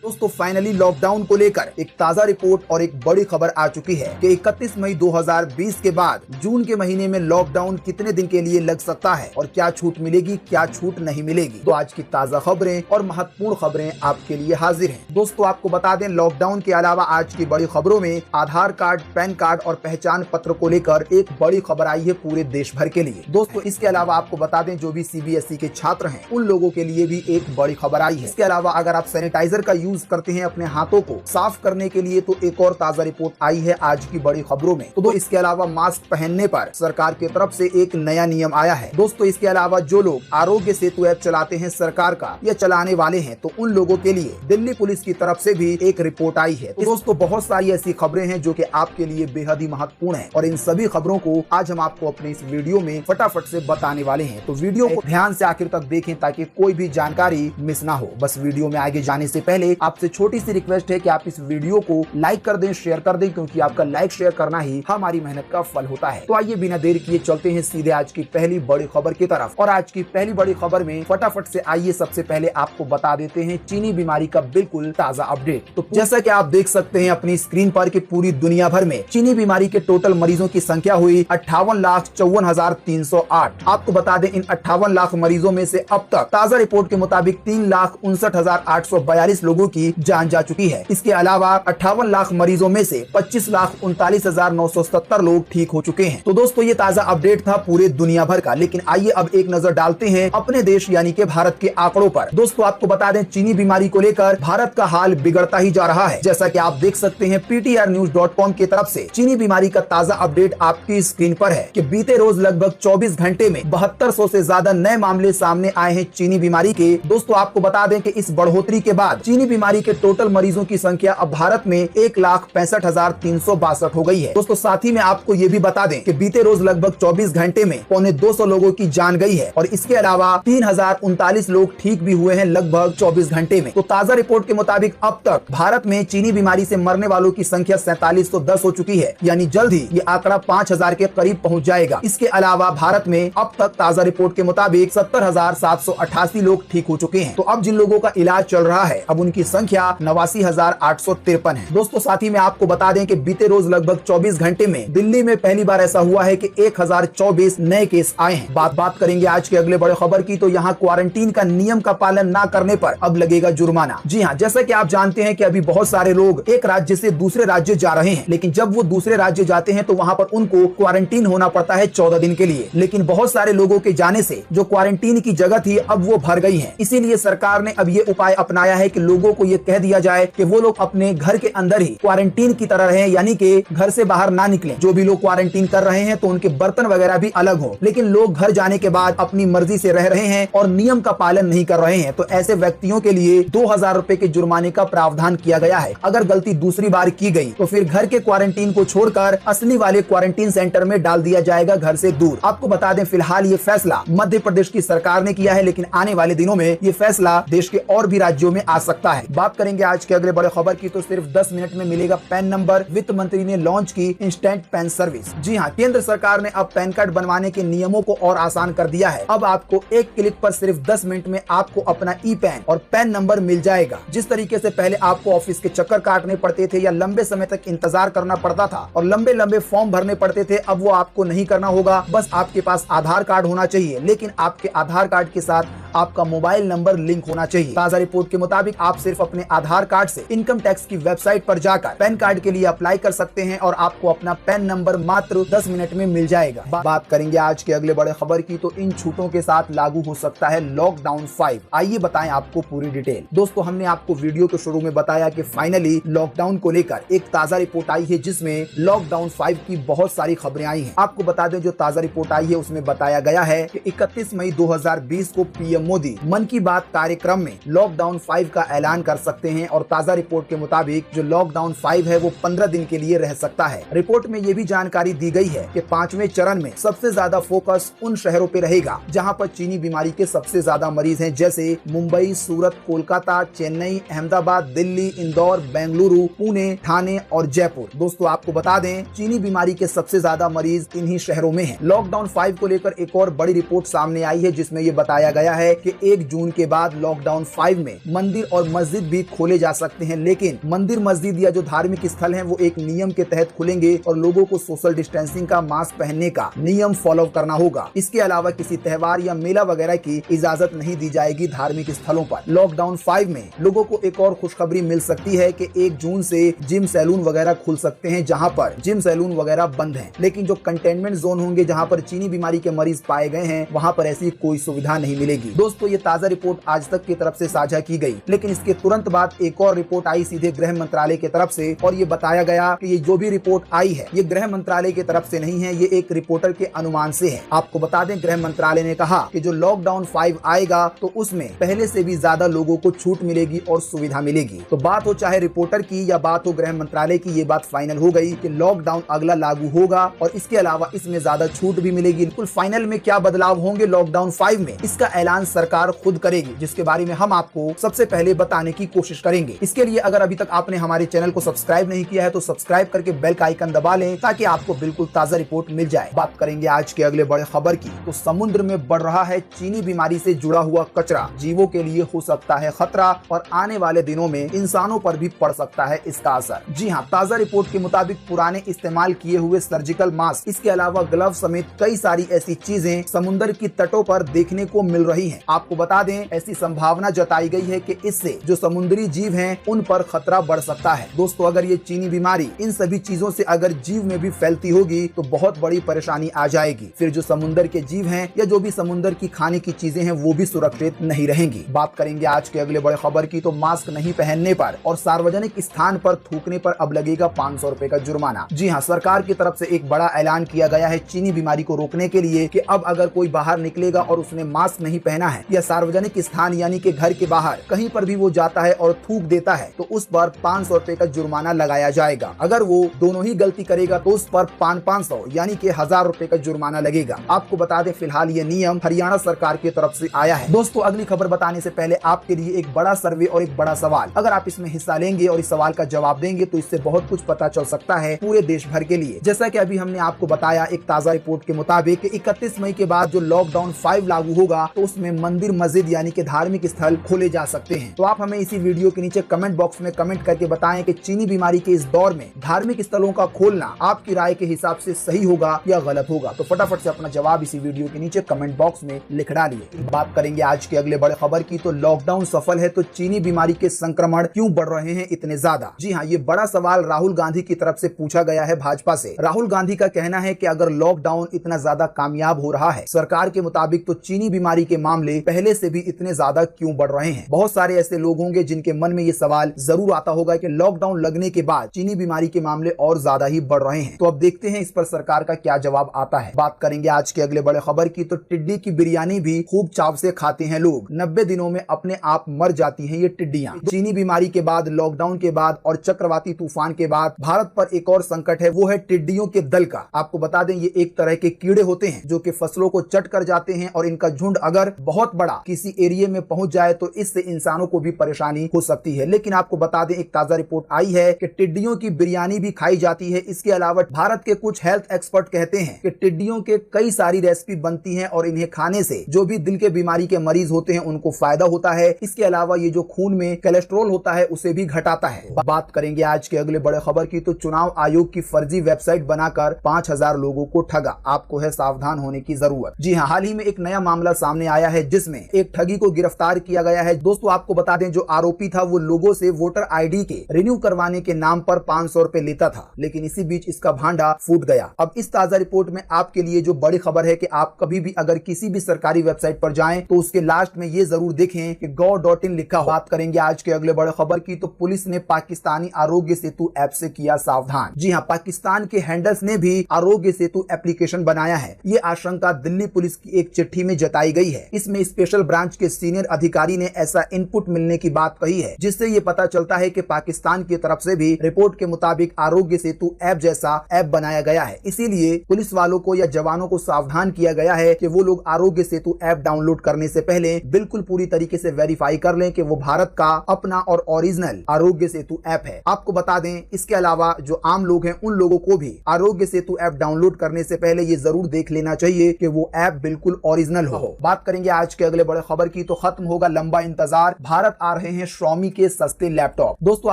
दोस्तों finally lockdown को लेकर एक ताजा रिपोर्ट और एक बड़ी खबर आ चुकी है कि 31 मई 2020 के बाद जून के महीने में लॉकडाउन कितने दिन के लिए लग सकता है और क्या छूट मिलेगी, क्या छूट नहीं मिलेगी। तो आज की ताजा खबरें और महत्वपूर्ण खबरें आपके लिए हाजिर हैं। दोस्तों आपको बता दें, लॉकडाउन के अलावा आज की बड़ी खबरों में आधार कार्ड, पैन कार्ड और पहचान पत्र को लेकर एक बड़ी खबर आई है पूरे देश भर के लिए। दोस्तों इसके अलावा आपको बता दें, जो भी CBSE के छात्र हैं उन लोगों के लिए भी एक बड़ी खबर आई है। इसके अलावा अगर आप सैनिटाइजर का यूज करते हैं अपने हाथों को साफ करने के लिए, तो एक और ताजा रिपोर्ट आई है आज की बड़ी खबरों में। तो इसके अलावा मास्क पहनने पर सरकार की तरफ से एक नया नियम आया है। दोस्तों इसके अलावा जो लोग आरोग्य सेतु ऐप चलाते हैं सरकार का या चलाने वाले हैं, तो उन लोगों के लिए दिल्ली पुलिस की तरफ से भी एक रिपोर्ट आई है। तो दोस्तों बहुत सारी ऐसी खबरें हैं जो कि आपके लिए बेहद ही महत्वपूर्ण है और इन सभी खबरों को आज हम आपको अपने इस वीडियो में फटाफट से बताने वाले हैं। तो वीडियो को ध्यान से आखिर तक देखें ताकि कोई भी जानकारी मिस ना हो। बस वीडियो में आगे जाने से पहले आपसे छोटी सी रिक्वेस्ट है कि आप इस वीडियो को लाइक कर दें, शेयर कर दें, क्योंकि आपका लाइक शेयर करना ही हमारी मेहनत का फल होता है। तो आइए बिना देर किए चलते हैं सीधे आज की पहली बड़ी खबर की तरफ। और आज की पहली बड़ी खबर में फटाफट से आइए सबसे पहले आपको बता देते हैं चीनी बीमारी का बिल्कुल ताजा अपडेट। तो जैसा कि आप देख सकते हैं अपनी स्क्रीन पर कि पूरी दुनिया भर में चीनी बीमारी के टोटल मरीजों की संख्या हुई 58,54,308। आपको बता दें इन 58 लाख मरीजों में से अब तक ताजा रिपोर्ट के मुताबिक 3,59,842 लोगों की जान जा चुकी है। इसके अलावा 58 लाख मरीजों में से 25,39,970 लोग ठीक हो चुके हैं। तो दोस्तों ये ताजा अपडेट था पूरे दुनिया भर का। लेकिन आइए अब एक नजर डालते हैं अपने देश यानी कि भारत के आंकड़ों पर। दोस्तों आपको बता दें, चीनी बीमारी को लेकर भारत का हाल बिगड़ता ही जा रहा है। जैसा कि आप देख सकते हैं PTRnews.com की तरफ से चीनी बीमारी का ताजा अपडेट आपकी स्क्रीन पर है कि बीते रोज लगभग 24 घंटे में 7200 से ज्यादा नए मामले सामने आए हैं चीनी बीमारी के। दोस्तों आपको बता दें कि इस बढ़ोतरी के बाद चीनी बीमारी के टोटल मरीजों की संख्या अब भारत में 1,65,362 हो गई है। दोस्तों साथ ही में आपको ये भी बता दें कि बीते रोज लगभग 24 घंटे में 250 लोगों की जान गई है और इसके अलावा 3,039 लोग ठीक भी हुए हैं लगभग 24 घंटे में। तो ताजा रिपोर्ट के मुताबिक अब तक भारत में चीनी बीमारी से मरने वालों की संख्या 4710 हो चुकी है, यानी जल्द ही ये आंकड़ा 5,000 के करीब पहुंच जाएगा। इसके अलावा भारत में अब तक ताजा रिपोर्ट के मुताबिक 70,788 लोग ठीक हो चुके हैं। तो अब जिन लोगों का इलाज चल रहा है अब उनकी संख्या 89,853 है। दोस्तों साथ ही में आपको बता दें कि बीते रोज लगभग 24 घंटे में दिल्ली में पहली बार ऐसा हुआ है कि 1024 नए केस आए हैं। बात करेंगे आज के अगले बड़े खबर की। तो यहाँ क्वारंटीन का नियम का पालन ना करने पर अब लगेगा जुर्माना। जी हाँ, जैसा कि आप जानते हैं कि अभी बहुत सारे लोग एक राज्य से दूसरे राज्य जा रहे हैं, लेकिन जब वो दूसरे राज्य जाते हैं तो वहाँ पर उनको क्वारंटीन होना पड़ता है 14 दिन के लिए। लेकिन बहुत सारे लोगों के जाने से जो क्वारंटीन की जगह थी अब वो भर गई है। इसीलिए सरकार ने अब ये उपाय अपनाया है कि लोगों को ये कह दिया जाए कि वो लोग अपने घर के अंदर ही क्वारंटीन की तरह रहें, यानी कि घर से बाहर ना निकलें। जो भी लोग क्वारंटीन कर रहे हैं तो उनके बर्तन वगैरह भी अलग हो, लेकिन लोग घर जाने के बाद अपनी मर्जी से रह रहे हैं और नियम का पालन नहीं कर रहे हैं तो ऐसे व्यक्तियों के लिए 2,000 रुपए के जुर्माने का प्रावधान किया गया है। अगर गलती दूसरी बार की गई तो फिर घर के क्वारंटीन को छोड़कर असली वाले क्वारंटीन सेंटर में डाल दिया जाएगा घर से दूर। आपको बता दें फिलहाल ये फैसला मध्य प्रदेश की सरकार ने किया है, लेकिन आने वाले दिनों में ये फैसला देश के और भी राज्यों में आ सकता है। बात करेंगे आज के अगले बड़े खबर की। तो सिर्फ 10 मिनट में मिलेगा पैन नंबर। वित्त मंत्री ने लॉन्च की इंस्टेंट पैन सर्विस। जी हाँ, केंद्र सरकार ने अब पैन कार्ड बनवाने के नियमों को और आसान कर दिया है। अब आपको एक क्लिक पर सिर्फ 10 मिनट में आपको अपना ई पैन और पैन नंबर मिल जाएगा। जिस तरीके से पहले आपको ऑफिस के चक्कर काटने पड़ते थे या लंबे समय तक इंतजार करना पड़ता था और लंबे लंबे फॉर्म भरने पड़ते थे, अब वो आपको नहीं करना होगा। बस आपके पास आधार कार्ड होना चाहिए, लेकिन आपके आधार कार्ड के साथ आपका मोबाइल नंबर लिंक होना चाहिए। ताजा रिपोर्ट के मुताबिक आप सिर्फ अपने आधार कार्ड से इनकम टैक्स की वेबसाइट पर जाकर पैन कार्ड के लिए अप्लाई कर सकते हैं और आपको अपना पैन नंबर मात्र 10 मिनट में मिल जाएगा। बात करेंगे आज के अगले बड़े खबर की। तो इन छूटों के साथ लागू हो सकता है लॉकडाउन 5। आइए बताएं आपको पूरी डिटेल। दोस्तों हमने आपको वीडियो के शुरू में बताया कि फाइनली लॉकडाउन को लेकर एक ताजा रिपोर्ट आई है जिसमें लॉकडाउन 5 की बहुत सारी खबरें आई हैं। आपको बता दें जो ताजा रिपोर्ट आई है उसमें बताया गया है कि 31 मई 2020 को पीएम मोदी मन की बात कार्यक्रम में लॉकडाउन 5 का ऐलान कर सकते हैं और ताजा रिपोर्ट के मुताबिक जो लॉकडाउन 5 है वो 15 दिन के लिए रह सकता है। रिपोर्ट में ये भी जानकारी दी गई है कि 5वें चरण में सबसे ज्यादा फोकस उन शहरों पे रहेगा जहां पर चीनी बीमारी के सबसे ज्यादा मरीज हैं, जैसे मुंबई, सूरत, कोलकाता, चेन्नई, अहमदाबाद, दिल्ली, इंदौर, बेंगलुरु, पुणे, ठाणे और जयपुर। दोस्तों आपको बता दें चीनी बीमारी के सबसे ज्यादा मरीज इन्हीं शहरों में हैं। लॉकडाउन 5 को लेकर एक और बड़ी रिपोर्ट सामने आई है जिसमें ये बताया गया है कि 1 जून के बाद लॉकडाउन 5 में मंदिर और मस्जिद मस्जिद भी खोले जा सकते हैं, लेकिन मंदिर मस्जिद या जो धार्मिक स्थल हैं वो एक नियम के तहत खुलेंगे और लोगों को सोशल डिस्टेंसिंग का, मास्क पहनने का नियम फॉलो करना होगा। इसके अलावा किसी त्योहार या मेला वगैरह की इजाजत नहीं दी जाएगी धार्मिक स्थलों पर। लॉकडाउन 5 में लोगों को एक और खुशखबरी मिल सकती है कि 1 जून से जिम सैलून वगैरह खुल सकते हैं, जहां पर जिम सैलून वगैरह बंद हैं। लेकिन जो कंटेनमेंट जोन होंगे जहां पर चीनी बीमारी के मरीज पाए गए हैं, वहां पर ऐसी कोई सुविधा नहीं मिलेगी। दोस्तों, ये ताजा रिपोर्ट आज तक की तरफ से साझा की गई, लेकिन इसके तुरंत बाद एक और रिपोर्ट आई सीधे गृह मंत्रालय की तरफ से, और ये बताया गया कि ये जो भी रिपोर्ट आई है ये गृह मंत्रालय की तरफ से नहीं है, ये एक रिपोर्टर के अनुमान से है। आपको बता दें, गृह मंत्रालय ने कहा कि जो लॉकडाउन 5 आएगा तो उसमें पहले से भी ज्यादा लोगों को छूट मिलेगी और सुविधा मिलेगी। तो बात हो चाहे रिपोर्टर की या बात हो गृह मंत्रालय की, ये बात फाइनल हो गई कि लॉकडाउन अगला लागू होगा और इसके अलावा इसमें ज्यादा छूट भी मिलेगी। बिल्कुल फाइनल में क्या बदलाव होंगे लॉकडाउन 5 में, इसका ऐलान सरकार खुद करेगी, जिसके बारे में हम आपको सबसे पहले बताने की कोशिश करेंगे। इसके लिए अगर अभी तक आपने हमारे चैनल को सब्सक्राइब नहीं किया है तो सब्सक्राइब करके बेल का आइकन दबा लें ताकि आपको बिल्कुल ताजा रिपोर्ट मिल जाए। बात करेंगे आज के अगले बड़े खबर की। तो समुद्र में बढ़ रहा है चीनी बीमारी से जुड़ा हुआ कचरा, जीवों के लिए हो सकता है खतरा और आने वाले दिनों में इंसानों पर भी पड़ सकता है इसका असर। जी हाँ, ताजा रिपोर्ट के मुताबिक पुराने इस्तेमाल किए हुए सर्जिकल मास्क, इसके अलावा ग्लव समेत कई सारी ऐसी चीजें समुद्र की तटों पर देखने को मिल रही हैं। आपको बता दें, ऐसी संभावना जताई गई है कि इससे जो समुद्री जीव हैं उन पर खतरा बढ़ सकता है। दोस्तों, अगर ये चीनी बीमारी इन सभी चीजों से अगर जीव में भी फैलती होगी तो बहुत बड़ी परेशानी आ जाएगी। फिर जो समुद्र के जीव हैं या जो भी समुद्र की खाने की चीजें हैं वो भी सुरक्षित नहीं रहेंगी। बात करेंगे आज के अगले बड़े खबर की। तो मास्क नहीं पहनने पर और सार्वजनिक स्थान पर थूकने पर अब लगेगा 500 रुपए का जुर्माना। जी हाँ, सरकार की तरफ से एक बड़ा ऐलान किया गया है चीनी बीमारी को रोकने के लिए कि अब अगर कोई बाहर निकलेगा और उसने मास्क नहीं पहना है या सार्वजनिक स्थान यानी कि घर के बाहर कहीं पर भी वो जाता है और थूक देता है तो उस पर 500 रुपए का जुर्माना लगाया जाएगा। अगर वो दोनों ही गलती करेगा तो उस पर 500 यानी कि 1000 रुपए का जुर्माना लगेगा। आपको बता दें, फिलहाल ये नियम हरियाणा सरकार की तरफ से आया है। दोस्तों, अगली खबर बताने से पहले आपके लिए एक बड़ा सर्वे और एक बड़ा सवाल। अगर आप इसमें हिस्सा लेंगे और इस सवाल का जवाब देंगे तो इससे बहुत कुछ पता चल सकता है पूरे देश भर के लिए। जैसा कि अभी हमने आपको बताया एक ताजा रिपोर्ट के मुताबिक 31 मई के बाद जो लॉकडाउन 5 लागू होगा तो उसमें मंदिर मस्जिद यानी कि धार्मिक स्थल खोले जा सकते हैं। तो आप हमें इसी वीडियो के नीचे कमेंट बॉक्स में कमेंट करके बताएं कि चीनी बीमारी के इस दौर में धार्मिक स्थलों का खोलना आपकी राय के हिसाब से सही होगा या गलत होगा। तो फटाफट से अपना जवाब इसी वीडियो के नीचे कमेंट बॉक्स में लिख डालिए। बात करेंगे आज के अगले बड़े खबर की। तो लॉकडाउन सफल है तो चीनी बीमारी के संक्रमण क्यों बढ़ रहे हैं इतने ज्यादा? जी हाँ, ये बड़ा सवाल राहुल गांधी की तरफ से पूछा गया है भाजपा से। राहुल गांधी का कहना है कि अगर लॉकडाउन इतना ज्यादा कामयाब हो रहा है सरकार के मुताबिक तो चीनी बीमारी के मामले पहले से भी इतने ज्यादा क्यों बढ़ रहे हैं। बहुत सारे ऐसे लोग होंगे जिनके मन में ये सवाल जरूर आता होगा कि लॉकडाउन लगने के बाद चीनी बीमारी के मामले और ज्यादा ही बढ़ रहे हैं। तो अब देखते हैं इस पर सरकार का क्या जवाब आता है। बात करेंगे आज के अगले बड़े खबर की। तो टिड्डी की बिरयानी भी खूब चाव से खाते हैं लोग। 90 दिनों में अपने आप मर जाती हैं ये टिड्डियां। चीनी बीमारी के बाद, लॉकडाउन के बाद और चक्रवाती तूफान के बाद भारत पर एक और संकट है, वो है टिड्डियों के दल का। आपको बता दें, ये एक तरह के कीड़े होते हैं जो कि फसलों को चट कर जाते हैं और इनका झुंड अगर बहुत बड़ा किसी एरिया में पहुंच जाए तो इससे इंसानों को भी परेशानी हो सकती है। लेकिन आपको बता दें, एक ताजा रिपोर्ट आई है कि टिड्डियों की बिरयानी भी खाई जाती है। इसके अलावा भारत के कुछ हेल्थ एक्सपर्ट कहते हैं कि टिड्डियों के कई सारी रेसिपी बनती हैं और इन्हें खाने से जो भी दिल के बीमारी के मरीज होते हैं उनको फायदा होता है। इसके अलावा ये जो खून में कोलेस्ट्रॉल होता है उसे भी घटाता है। बात करेंगे आज के अगले बड़े खबर की। तो चुनाव आयोग की फर्जी वेबसाइट बनाकर 5000 लोगों को ठगा, आपको है सावधान होने की जरूरत। जी हाँ, हाल ही में एक नया मामला सामने आया है जिसमें एक ठगी को गिरफ्तार किया गया है। दोस्तों, आपको बता दें, जो आरोपी था वो लोगों से वोटर आईडी के रिन्यू करवाने के नाम पर 500 रुपए लेता था, लेकिन इसी बीच इसका भांडा फूट गया। अब इस ताजा रिपोर्ट में आपके लिए जो बड़ी खबर है कि आप कभी भी अगर किसी भी सरकारी वेबसाइट पर जाएं तो उसके लास्ट में ये जरूर देखें कि gov.in लिखा हो। बात करेंगे आज के अगले बड़े खबर की। तो पुलिस ने पाकिस्तानी आरोग्य सेतु ऐप से किया सावधान। जी हाँ, पाकिस्तान के हैंडल्स ने भी आरोग्य सेतु एप्लीकेशन बनाया है। ये आशंका दिल्ली पुलिस की एक चिट्ठी में जताई गई है। इसमें स्पेशल ब्रांच के सीनियर अधिकारी ने ऐसा इनपुट मिलने की बात कही है जिससे ये पता चलता है कि पाकिस्तान की तरफ से भी रिपोर्ट के मुताबिक आरोग्य सेतु ऐप जैसा ऐप बनाया गया है। इसीलिए पुलिस वालों को या जवानों को सावधान किया गया है कि वो लोग आरोग्य सेतु ऐप डाउनलोड करने से पहले बिल्कुल पूरी तरीके से वेरीफाई कर लें कि वो भारत का अपना और ओरिजिनल आरोग्य सेतु ऐप है। आपको बता दें, इसके अलावा जो आम लोग हैं उन लोगों को भी आरोग्य सेतु ऐप डाउनलोड करने से पहले ये जरूर देख लेना चाहिए कि वो ऐप बिल्कुल ओरिजिनल हो। बात करेंगे आज के अगले बड़े खबर की। तो खत्म होगा लंबा इंतजार, भारत आ रहे रहे हैं Xiaomi के सस्ते लैपटॉप। दोस्तों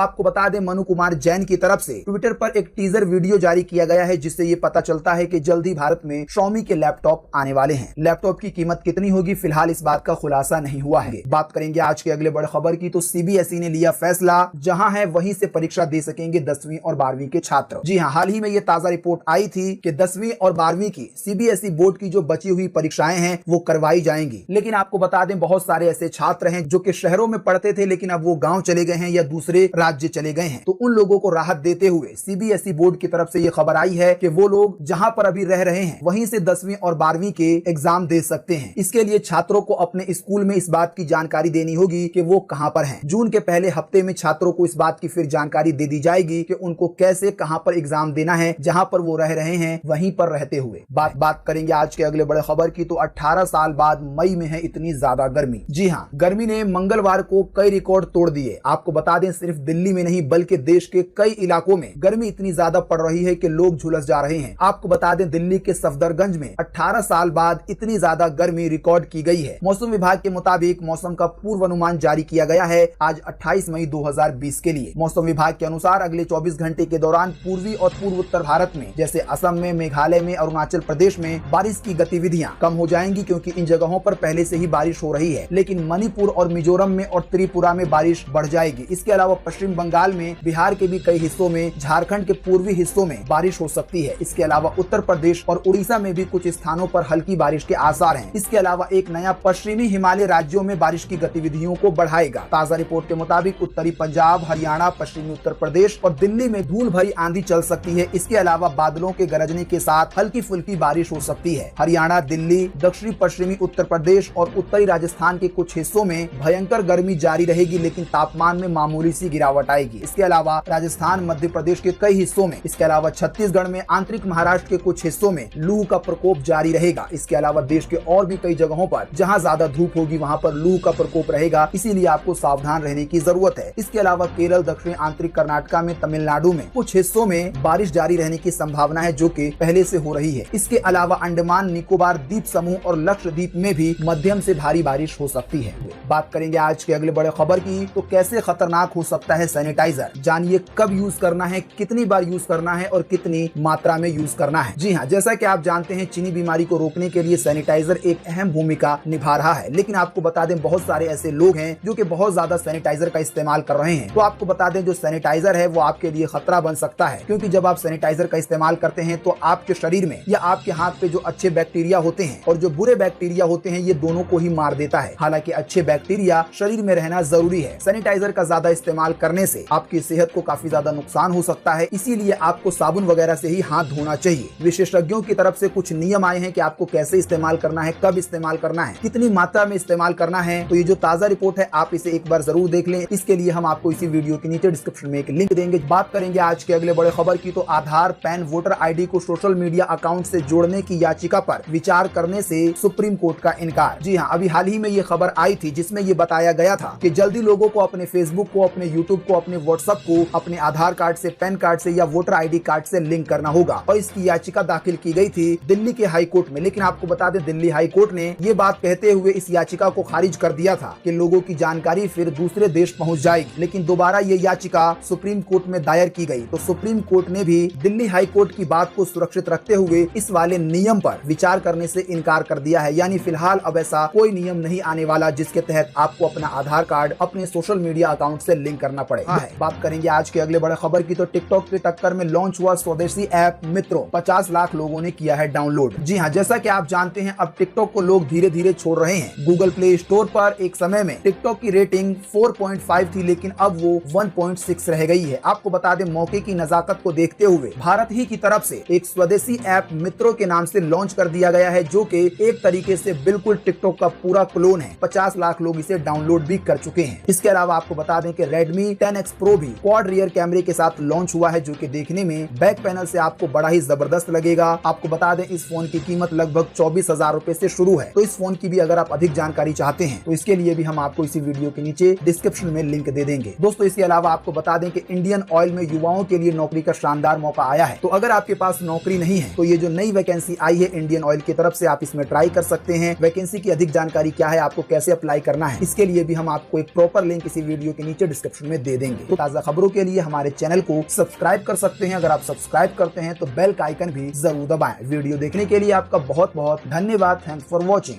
आपको बता दें, मनु कुमार जैन की तरफ से ट्विटर पर एक टीजर वीडियो जारी किया गया है, जिससे ये पता चलता है कि जल्द ही भारत में Xiaomi के लैपटॉप आने वाले हैं। लैपटॉप की कीमत कितनी होगी, फिलहाल इस बात का खुलासा नहीं हुआ है। बात करेंगे आज के अगले बड़े खबर की, तो CBSE ने लिया फैसला, जहां है वहीं से परीक्षा दे सकेंगे 10वीं और 12वीं के छात्र। जी हाँ, हाल ही में ये ताजा रिपोर्ट आई थी कि 10वीं और 12वीं की CBSE बोर्ड की जो बची हुई परीक्षाएं हैं वो करवाई जाएंगी। लेकिन आपको बता दें, बहुत सारे ऐसे छात्र हैं जो कि शहरों में पढ़ते थे लेकिन अब वो गांव चले गए हैं या दूसरे राज्य चले गए हैं। तो उन लोगों को राहत देते हुए CBSE बोर्ड की तरफ से ये खबर आई है कि वो लोग जहां पर अभी रह रहे हैं वहीं से 10वीं और 12वीं के एग्जाम दे सकते हैं। इसके लिए छात्रों को अपने स्कूल में इस बात की जानकारी देनी होगी कि वो कहां पर हैं। जून के पहले हफ्ते में छात्रों को इस बात की फिर जानकारी दे दी जाएगी कि उनको कैसे कहां पर एग्जाम देना है, जहां पर वो रह रहे हैं वहीं पर रहते हुए। बात करेंगे आज के अगले बड़े खबर की, तो 18 साल बाद मई में है इतनी ज्यादा गर्मी। जी हाँ, गर्मी ने मंगलवार को कई रिकॉर्ड तोड़ दिए। आपको बता दें, सिर्फ दिल्ली में नहीं बल्कि देश के कई इलाकों में गर्मी इतनी ज्यादा पड़ रही है कि लोग झुलस जा रहे हैं। आपको बता दें, दिल्ली के सफदरगंज में 18 साल बाद इतनी ज्यादा गर्मी रिकॉर्ड की गई है। मौसम विभाग के मुताबिक मौसम का पूर्वानुमान जारी किया गया है आज 28 मई 2020 के लिए। मौसम विभाग के अनुसार अगले 24 घंटे के दौरान पूर्वी और पूर्व उत्तर भारत में जैसे असम में, मेघालय में, अरुणाचल प्रदेश में बारिश की गतिविधियां कम हो जाएंगी, क्योंकि इन जगहों पर पहले से ही बारिश हो रही है। लेकिन मणिपुर और मिजोरम में और त्रिपुरा में बारिश बढ़ जाएगी। इसके अलावा पश्चिम बंगाल में, बिहार के भी कई हिस्सों में, झारखंड के पूर्वी हिस्सों में बारिश हो सकती है। इसके अलावा उत्तर प्रदेश और उड़ीसा में भी कुछ स्थानों पर हल्की बारिश के आसार हैं। इसके अलावा एक नया पश्चिमी हिमालय राज्यों में बारिश की गतिविधियों को बढ़ाएगा। ताजा रिपोर्ट के मुताबिक उत्तरी पंजाब, हरियाणा, पश्चिमी उत्तर प्रदेश और दिल्ली में धूल भरी आंधी चल सकती है। इसके अलावा बादलों के गरजने के साथ हल्की फुल्की बारिश हो सकती है। हरियाणा, दिल्ली, दक्षिणी पश्चिमी उत्तर प्रदेश और उत्तरी राजस्थान के कुछ हिस्सों में भयंकर गर्मी जारी रहेगी, लेकिन तापमान में मामूली सी गिरावट आएगी। इसके अलावा राजस्थान, मध्य प्रदेश के कई हिस्सों में, इसके अलावा छत्तीसगढ़ में, आंतरिक महाराष्ट्र के कुछ हिस्सों में लू का प्रकोप जारी रहेगा। इसके अलावा देश के और भी कई जगहों पर जहां ज्यादा धूप होगी वहां पर लू का प्रकोप रहेगा, इसीलिए आपको सावधान रहने की जरूरत है। इसके अलावा केरल, दक्षिण आंतरिक कर्नाटका में, तमिलनाडु में कुछ हिस्सों में बारिश जारी रहने की संभावना है, जो कि पहले से हो रही है। इसके अलावा अंडमान निकोबार द्वीप समूह और लक्षद्वीप में भी मध्यम से भारी बारिश हो सकती है। बात करेंगे आज के अगले बड़े खबर की, तो कैसे खतरनाक हो सकता है सैनिटाइजर। जानिए कब यूज करना है, कितनी बार यूज करना है और कितनी मात्रा में यूज करना है। जी हाँ, जैसा कि आप जानते हैं, चीनी बीमारी को रोकने के लिए सैनिटाइजर एक अहम भूमिका निभा रहा है। लेकिन आपको बता दें, बहुत सारे ऐसे लोग हैं जो कि बहुत ज्यादा सैनिटाइजर का इस्तेमाल कर रहे हैं। तो आपको बता दें, जो सैनिटाइजर है वो आपके लिए खतरा बन सकता है, क्योंकि जब आप सैनिटाइजर का इस्तेमाल करते हैं तो आपके शरीर में या आपके हाथ पे जो अच्छे बैक्टीरिया होते हैं और जो बुरे बैक्टीरिया होते हैं, ये दोनों को ही मार देता है। हालांकि अच्छे बैक्टीरिया शरीर में रहना जरूरी है। सैनिटाइजर का ज्यादा इस्तेमाल करने से आपकी सेहत को काफी ज्यादा नुकसान हो सकता है, इसीलिए आपको साबुन वगैरह से ही हाथ धोना चाहिए। विशेषज्ञों की तरफ से कुछ नियम आए हैं कि आपको कैसे इस्तेमाल करना है, कब इस्तेमाल करना है, कितनी मात्रा में इस्तेमाल करना है। तो ये जो ताजा रिपोर्ट है आप इसे एक बार जरूर देख लें। इसके लिए हम आपको इसी वीडियो के नीचे डिस्क्रिप्शन में एक लिंक देंगे। बात करेंगे आज के अगले बड़े खबर की, तो आधार, पैन, वोटर आईडी को सोशल मीडिया अकाउंट से जोड़ने की याचिका पर विचार करने से सुप्रीम कोर्ट का इनकार। जी हाँ, अभी हाल ही में ये खबर आई थी जिसमें ये बताया गया था कि जल्दी लोगों को अपने फेसबुक को, अपने यूट्यूब को, अपने व्हाट्सएप को अपने आधार कार्ड से, पैन कार्ड से या वोटर आईडी कार्ड से लिंक करना होगा। और इसकी याचिका दाखिल की गई थी दिल्ली के हाई कोर्ट में। लेकिन आपको बता दें, दिल्ली हाई कोर्ट ने ये बात कहते हुए इस याचिका को खारिज कर दिया था कि लोगों की जानकारी फिर दूसरे देश पहुंच जाएगी। लेकिन दोबारा ये याचिका सुप्रीम कोर्ट में दायर की गई, तो सुप्रीम कोर्ट ने भी दिल्ली हाई कोर्ट की बात को सुरक्षित रखते हुए इस वाले नियम पर विचार करने से इनकार कर दिया है। यानी फिलहाल अब ऐसा कोई नियम नहीं आने वाला जिसके तहत आपको अपना आधार कार्ड अपने सोशल मीडिया अकाउंट से लिंक करना पड़े। बात करेंगे आज के अगले बड़े खबर की, तो टिकटॉक की टक्कर में लॉन्च हुआ स्वदेशी ऐप मित्रों। 50 लाख लोगों ने किया है डाउनलोड। जी हाँ, जैसा कि आप जानते हैं, अब टिकटॉक को लोग धीरे धीरे छोड़ रहे हैं। गूगल प्ले स्टोर पर एक समय में टिकटॉक की रेटिंग 4.5 थी, लेकिन अब वो 1.6 रह गई है। आपको बता दें, मौके की नजाकत को देखते हुए भारत ही की तरफ से एक स्वदेशी ऐप मित्रों के नाम से लॉन्च कर दिया गया है, जो कि एक तरीके से बिल्कुल टिकटॉक का पूरा क्लोन है। 50 लाख लोग इसे डाउनलोड भी कर चुके हैं। इसके अलावा आपको बता दें कि Redmi 10X Pro भी क्वाड रियर कैमरे के साथ लॉन्च हुआ है, जो कि देखने में बैक पैनल से आपको बड़ा ही जबरदस्त लगेगा। आपको बता दें, इस फोन की कीमत लगभग 24,000 रुपए से शुरू है। तो इस फोन की भी अगर आप अधिक जानकारी चाहते हैं तो इसके लिए भी हम आपको इसी वीडियो के नीचे डिस्क्रिप्शन में लिंक दे देंगे। दोस्तों, इसके अलावा आपको बता दें कि इंडियन ऑयल में युवाओं के लिए नौकरी का शानदार मौका आया है। तो अगर आपके पास नौकरी नहीं है तो ये जो नई वैकेंसी आई है इंडियन ऑयल की तरफ से, आप इसमें ट्राई कर सकते हैं। वैकेंसी की अधिक जानकारी क्या है, आपको कैसे अप्लाई करना है, इसके लिए भी हम आपको एक प्रॉपर लिंक इसी वीडियो के नीचे डिस्क्रिप्शन में दे देंगे। तो ताजा खबरों के लिए हमारे चैनल को सब्सक्राइब कर सकते हैं। अगर आप सब्सक्राइब करते हैं तो बेल का आइकन भी जरूर दबाएं। वीडियो देखने के लिए आपका बहुत बहुत धन्यवाद। Thanks for watching.